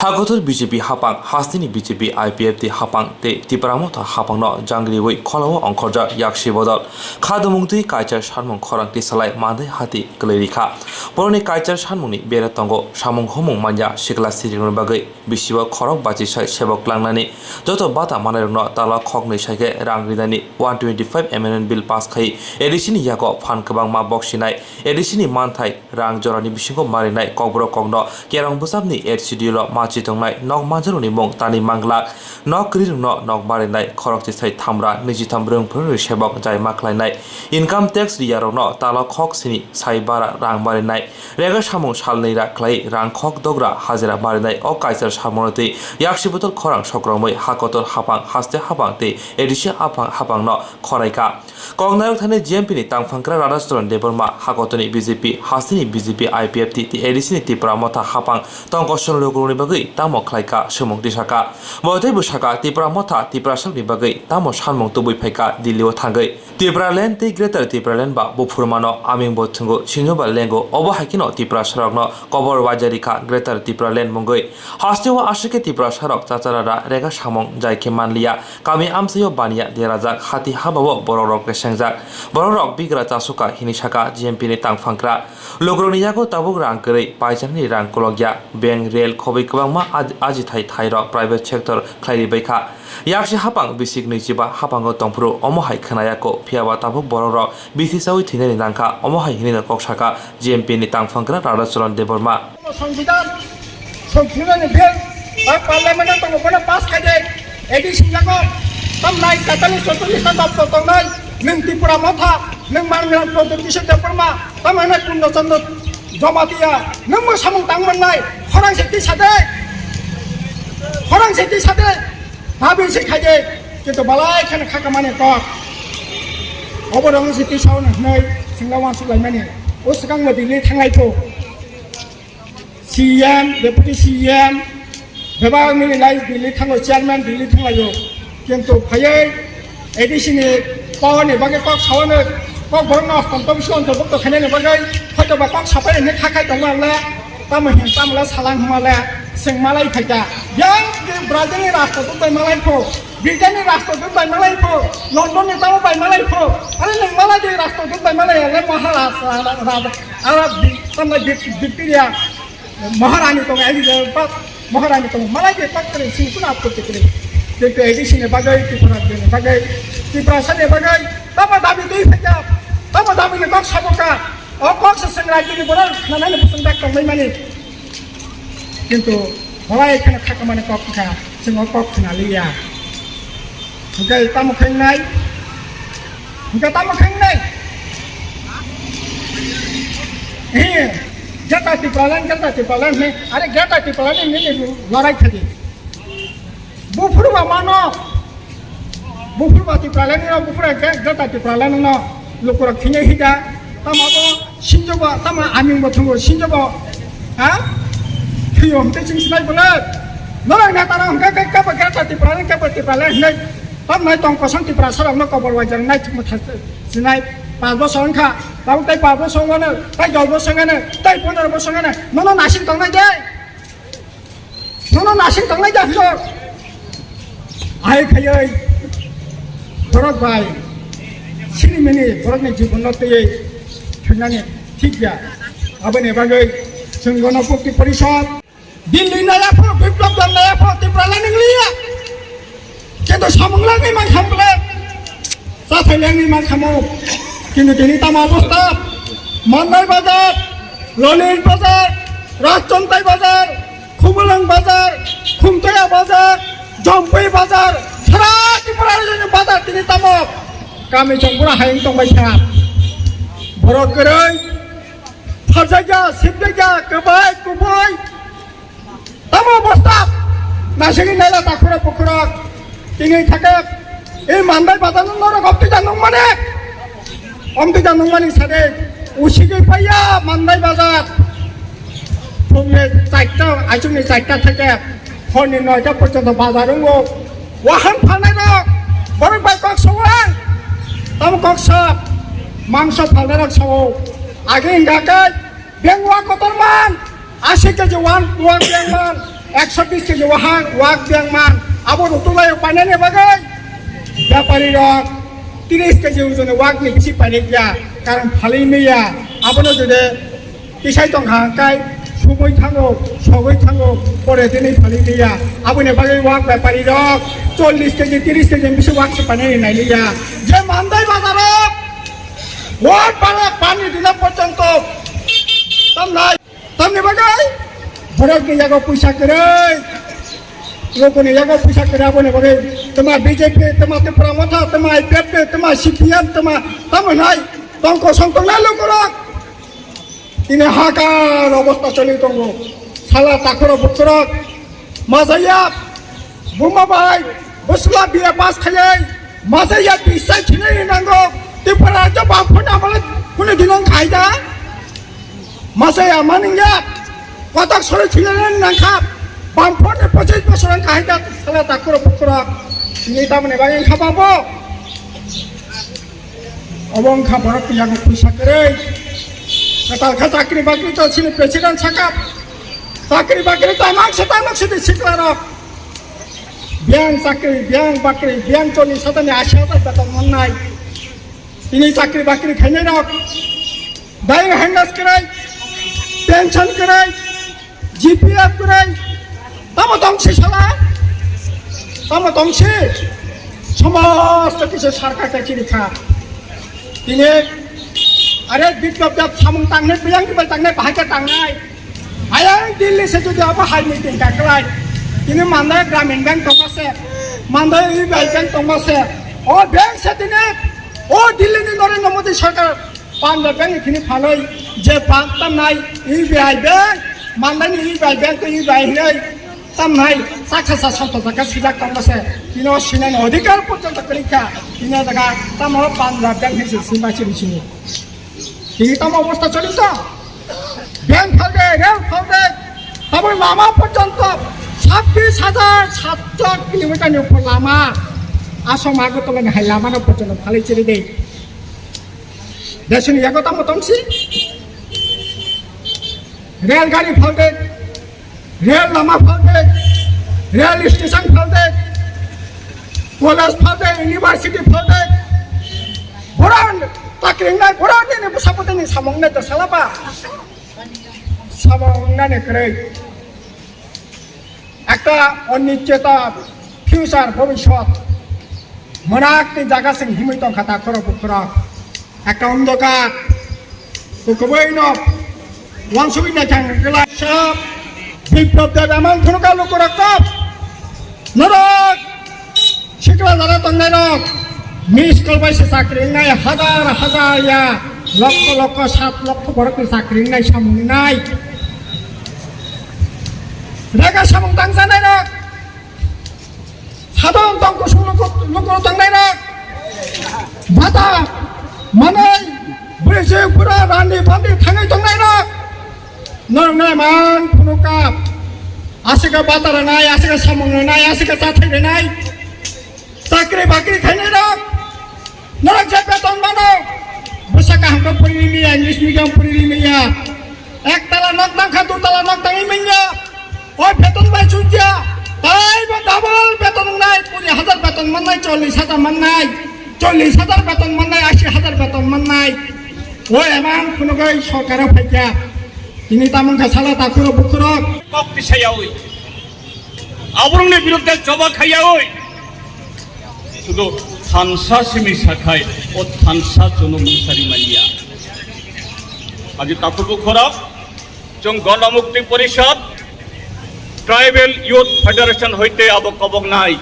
Hagotor BJP Hapang, Hastini BJP IPFT Hapang, Te Tiparamota Hapang no Jangriwi, Kolawa Onkorja, Yakshi Bodal, Kadamungti, Kaicha Shanmung Korang Tisalai, Mande Hati, Glerika, Boroni Kaicha Shanmuni, Beratongo, Shamung Homung Manja, Shikla City Bagay, Bishiva Korok Bachisha, Shebok Langnani, Joto Bata Manerno, Tala Kogni Shake, Rangridani, 125 Eminent Bill Pass Kai, Edishini Yako, Pankabang Ma Bokshinai, Edishini Mantai, Rang Jorani Bishingo Marinai, Kobro Kogno, Kerang Busabni, Edsidio, Chitongai, Nog Manjaruni Mong, Tani Mangla, Nog Gridung no, Nog Marinai, Korok Tisai Tamra, Nijitam Brung Puru Shebok Jai Maklanai, Income Tax Riaro no, Tala Kok Sini, Saibara, Rang Marinai, Rega Shamu Shalnira Clay, Rang Kok Dogra, Hazira Marinai, O Kaiser Shamonati, Yakshibutul Korang Shokromoi, Hakotor Hapang, Haste Hapang Te, Edisha Hapang no, Koraika. Kongnayo Tane GMP Tang Fankra Radastoran Deborma, Hakotoni BJP, Hastini BJP IPFT, Edisini Tipramota Hapang, Tongkoshon Logoni Bagay. Tamo Klaika, Shumong Dishaka, Motebu Shaka, Tipra Mota, Tipra Shakni Bagay, Tamo Shanmong Tubu Peka, Dilio Tangay, Tipra Len, Take Greater Tipra Lenba, Bufurmano, Aming Botungo, Chinuba Lengo, Oba Hakino, Tipra Sharagno, Kobor Wajarika, Greater Tipra Len Mongoi, Hastiwa Ashike Tipra Sharok, Tatarada, Rega Shamong, Jaike Manlia, Kami Amsayo Bania, Derazak, Hati Habawo, Bororok Shangzak, Bororok Bigra Tasuka, Hinishaka, GMP Tang Fankra, Logroniago Tabuk Rankere, Pajani Rankologia, Beng Rail Kobik. Ajitai Thairok private sector Clary Beka Yakshi Hapang Bisik Nichiba Hapango Tompro Omohai Kanayako Piawa Tabu Bororo Bisisawi Tineri Nanka Omohai Hinina Kokshaka GMP Nitang Fankra Radasoran Deborma সংবিধান সংশোধনী বিল পার্লামেন্টে তংগবনা pass খাইদে addition জাগো তমনাই 44 দপ্তর তংনাই নং ত্রিপুরা মথা নং মানগ্রাম প্রদেশ দেবরমা তমনাই পূর্ণচন্দ্র জমাতিয়া নং সামং তাংমনাই খরাং সেটি সাথে ভাবি শিখাইদে কিন্তু বালাই খানে খাকা মানে কক অবরং সেটি সাউন নাই সিংলাওয়ান Soleimani O সিগাং মদিলি থাঙ্গাইতো CM, Deputy CM, Bebang Mililai, Billy Tango Chairman, Billy Tangayo, Kento Paye, Edition, Pawan, Bagay Fox, Hawana, Pog Born of Consumption, the book of Canadian Bagay, Hot of a Fox, Hapa, and Haka Tamala, Tamahan Tamala, Salang Mala, Sing Malay Paka, Young, Brazil Rasta by Malaypo, Britain Rasta by Malaypo, London by Malaypo, and Malay Rasta by Malay, and Mahalas, Arab, some like Victoria. Maharani to Elizabeth, Maharani to Malay factory, Simpuna Putri, the edition of Bagay, Tipra Sade Bagay, Tamadabi Dika, Tamadabi the Cox Haboka, or Coxes and like the Boran, 90% back of my money. Into Malay can attack a man Coxa, Single Cox in Alia. Okay, Tamokan night. You got Tamokan night. Here. Jata tipalan me, are jata tipalan ini larai tadi. Bufur mano, bufur tipalan ini bufur jata tipalan no, lukur kini hida, tamato sinjoba, tama amin botungo sinjoba, ha? Kiyom teaching sinai bulat. Nolak natarang kapa jata tipalan nai, tam nai tong kosong tipalan sarang no kabel wajar nai cuma sinai. Pablo Sonka, tahu tay Pablo Songa na, tay Jolbo Songa na, tay Pondar Songa na, nono nasing tong na jay, nono nasing tong na jay lor, ay kaya, borok bay, sini meni borok ni jibun lote ye, kena tiga, apa ni bagai, senggono bukti perisot, Delhi naya po, biplop dan naya po, tipralan Inglia, kita sambung lagi mangkamplet, saat lagi mangkamu. কিন্তু তিনি তামা অবস্থা মান্দাই বাজার ললিন বাজার রাজচন্তাই বাজার খুমলং বাজার খুমতয়া বাজার জম্পই বাজার সারা ত্রিপুরার বাজার তিনি তামক কামি চংপুরা হাইং তংবাই থাকা বড় করে ফারজাইগা সিবদাইগা কবাই কুবাই তামা অবস্থা নাসিগি নাইলা তাকুরা পুকুরা তিনি থাকে এই মান্দাই বাজার নরক অপ্তি জানুং মানে Omti jantung maning sade, usiki paya mandai bazar. Pungnya caita, acungnya caita saja. Honi noja percaya bazar ungu. Wahan panai dok, baru baik kok sawan. Tamu kok sap, mangsa panai dok sawo. Agi enggak kan, biang kotor man. Asyik kejuan, buang biang man. 120 KG ওয়াক বিয়াংমান আবার উতুলাই পাইনানে বাগাই ব্যাপারী রক 30 KG ওজনে ওয়াক নি বেশি পাইনে গিয়া কারণ ফালি মেয়া আবারও যদি পিসাই দं হাঁকাই সুবই থাঙ্গো সবই থাঙ্গো পরে দিনই ফালি মেয়া আবনে বাগাই ওয়াক ব্যাপারী রক 40 কেজি 30 কেজি বেশি ওয়াক সে পাইনে নাইলিয়া যে মান্দাই বাজারে ওয়াক পানি দিনা পর্যন্ত তামনাই তামনি বাগাই ভরক ni jago puisa kerai loko ni jago puisa kerai abone bagai tama BJP tama Pramotha tama IPF tama CPM tama tamanai tongko songkong na loko rok ini hakar অবস্থা চলি তঙ্গো সালা তাখর বছরক মাজাইয়া বুমা ভাই বসলা বিয়ে পাস খাই মাজাইয়া বিসাই ছিনে নাঙ্গো তিপরা তো বাপনা বলে কোন দিন খাইদা মাজাইয়া মানিঙ্গা কতক সরে ছিলেন নাঙ্গা বামফটে 25 বছর খাইদা সালা তাখর বছরক ini tamne bageng খাবাবো অবং খাবরক ইয়াগো পয়সা করে Katal চাকরি বাকরি তো ছিল প্রেসিডেন্ট সাকাপ চাকরি বাকরি তো আমার সাথে শিখলার ব্যাংক চাকরি ব্যাংক বাকরি ব্যাংক চলি সাথে 80,000 বেতন মন নাই তিনি চাকরি বাকরি খাইনে রাখ ব্যাংক হ্যান্ডাস করাই পেনশন করাই জিপিএফ করাই তাম দংশি শালা তাম দংশি সমস্ত কিছু সরকার কাছে রেখা তিনি अरे बिप्लब जब सामंग तांगने बियांग की तांगने बाहर तांगने आया दिल्ली से जो अब हाई मीटिंग का कलाई इन्हें मानदा ग्रामीण बैंक तो से मानदा यूबीआई बैंक तो से और बैंक से तिने ओ दिल्ली ने नरेंद्र मोदी सरकार पांच बैंक इतनी फालो जे बैंक तम नाई यूबीआई बैंक मानदा ने यूबीआई बैंक तो यूबीआई नहीं तम नाई साक्षात संतो का सीधा तम से तीनों सिने अधिकार पर्यंत करिका तीनों जगह तम और पांच बैंक से सीमा से बिछिए ini tamu অবস্থা চলিত ব্যাংক ফালবে রেল ফালবে তারপর লামা পর্যন্ত 26,700 কিলোমিটার উপর লামা আসাম আগরতলা হাই লামা পর্যন্ত ফালি চেরি দেয় দেশনি একতা মতনসি রেলগাড়ি ফালবে রেল লামা ফালবে রেল স্টেশন ফালবে কলেজ ফালবে ইউনিভার্সিটি ফালবে বড়ান তাকরিংনাই বড়ান নে বসাপতে সামংনে তো সালাবা সামংনানে করে একটা অনিশ্চয়তা ফিউচার ভবিষ্যৎ মনাকটি জায়গা সিং হিমিত খাতা খরব খরক একটা অন্ধকার কবইন ওয়ানসুবিনা থাঙ্গলা সব বিপ্লব দেব এমন খনকা লোক রকম নরক শিকলা যারা তঙ্গাই রক মিস কলবাইছে চাকরি নাই হাজার হাজার ইয়া লক্ষ লক্ষ 7 লক্ষ বড়কে চাকরি নাই সামং নাই রেগা সামং তাংসা নাই রক সাধারণ তঙ্ক লোক তঙ্গাই রক ভাতা মানে বুঝে পুরা রান্দি বান্দি থাঙ্গাই তঙ্গাই রক নরনাই মান খনকা আশিকা বাতার নাই আশিকা সামং নাই আশিকা চাথাই নাই চাকরি বাকরি খাইনে রক নরক যে বেতন বানো বসাকা হামকা পড়ি মিয়া ইংলিশ মিডিয়াম পড়ি মিয়া একতলা নকদাং খা দুতলা নকদাং মিয়া ওই বেতন বাই চুইয়া তাই বা ডাবল বেতন নাই 20,000 বেতন মান নাই 40,000 মান নাই 40,000 বেতন মান নাই 80,000 বেতন মান নাই ওই এমন কোনো গাই সরকারে ফাইকা তিনি তামন খাসালা তাকুরো বুকুরো কক্তি ছাইয়া ওই আবরণের বিরুদ্ধে জবা খাইয়া ওই শুধু থানসা সিমি শাখায় ও থানসা জনমুসারি মালিয়া আজি তাকুরবো খরক जों गणमुक्ति परिषद ट्राइबल यूथ फेडरेशन হইতে আবো কবক নাই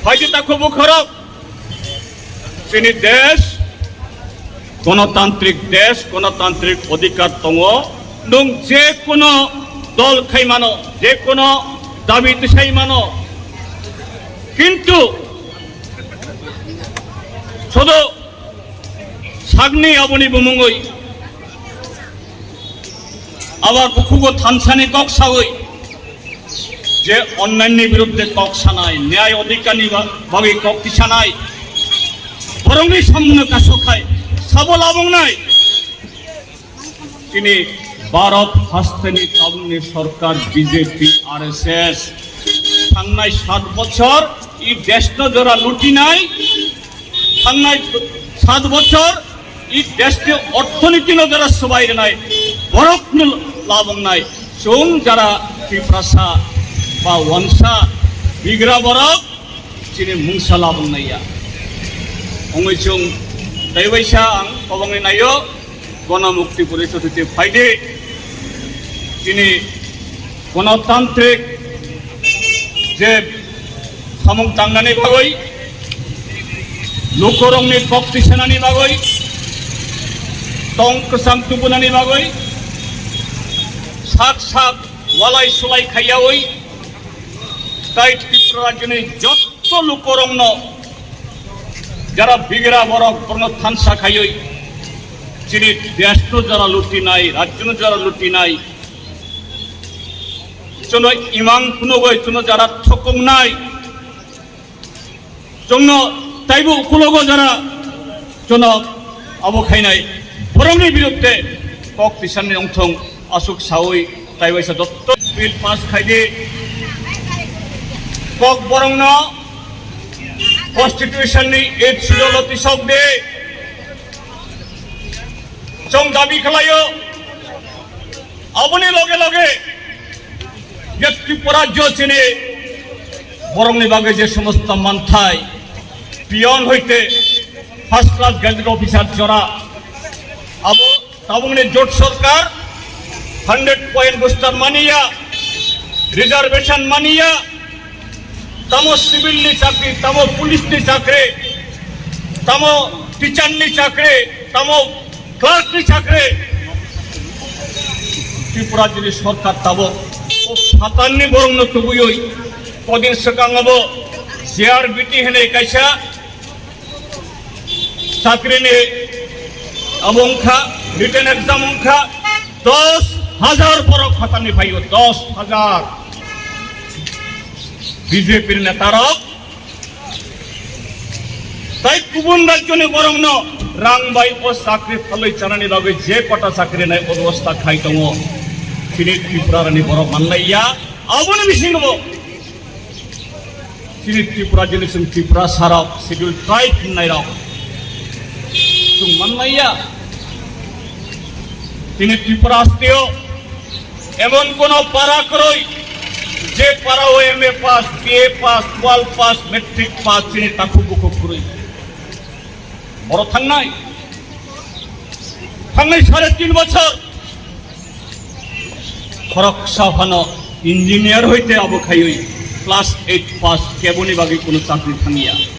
হয়তো তাকুরবো খরক চিনি দেশ গণতান্ত্রিক অধিকার দङ नों जे কোনো দল খাইমানো যে কোনো দাবি দিছাই মানো কিন্তু শুধু সাগনি আবনি বুমুঙ্গই আবার বুকুগো থানসানি কক্সাওই যে অন্যান্যের বিরুদ্ধে কক্সা নাই ন্যায় অধিকারী ভাবে কক্সা নাই বরংনি সামনে কাছো খায় সবল আবং নাই তিনি भारत हास्तेनि ताबुनि सरकार बीजेपी आरएसएस थांनाय 7 বছর এই দেশটা যারা লুটি নাই थांनाय 7 বছর এই দেশকে অর্থনীতি যারা সবাই নাই বরকন লাভ নাই চুং যারা ত্রিপ্রাসা বা ওয়ানসা বিগ্রা বরক চিনি মুংসা লাভ নাইয়া অঙ্গই চুং তাইবাইসা আं কবংনি নাयो গণমুক্তি পরিষদ হতে ফাইদে তিনি গণতান্ত্রিক যে সামুং তাंगनानै बागै लोकरंनि कक्ति सेनानि बागै टंक सामतुबुनानि बागै साक साक वालाय सुलाय खायावै ताई त्रिपुरा राज्यनि যত लोकरंन যারা বিগরা বরক বর্ণ থানসা খাইयै যিনি দেশ যারা লুটি নাই রাজ্য যারা লুটি নাই জন্য ইমাং কুনগৈ জন্য যারা ঠকং নাই জন্য তাইবো উকুলগ যারা জন্য আবখাইনাই বরংনি বিরুদ্ধে কক তিসাননি অংথং আসুক সাউই তাইবাইসা দত্ত বিল পাস খাইদে কক বরংন কনস্টিটিউশনनि 8 শিডিউল তিসক দे जों दाबी खालायो आबुनि लगे लगे जे त्रिपुरा राज्यनि बरंनि बागै जे समस्त मानथाय पियन हইতে फार्स्ट क्लास गैजेट अफिसार जरा आबो ताबुंनि जोट सरकार 100 पॉइंट बुस्टर मानिया रिजर्वेशन मानिया तमो सिविल नि चाकरी तमो पुलिस नि चाकरी तमो टीचर नि चाकरी तमो क्लार्क नि चाकरी त्रिपुरा जिल्ला सरकार ताबो साताननि बरंन तुबुयै कदिन सिगाङावबो सीआरबीटी होननाय कायसा चाकरिनि अबंखा रिटेन एग्जाम अंखा 10,000 बरक खातानि फायो 10,000 बीजेपी नेतारा তাই গুবুন রাজ্যনি বরংন রাংবাই ও চাকরি ফলাই চানানি বাগৈ যে কটা চাকরি নাই অবস্থা খাই দङ তিনি ত্রিপুরাनि बर माननाया आबुनि बिसिङाव তিনি ত্রিপুরা जिल्लासिम ত্রিপুরা साराव शिड्यूल ट्राइब होननायाव जों माननाया তিনি ত্রিপুরা আসতেও এমন কোন পারা করই যে পারাও MA pass BA pass 12 pass matric pass তিনি তাকু বুকু করই বড় থাংনাই 3.5 বছর খরক সাফানো ইঞ্জিনিয়ার হইতে আবখাইই ক্লাস 8 পাস কেবনি বাকি কোনো চাকরি থামিয়া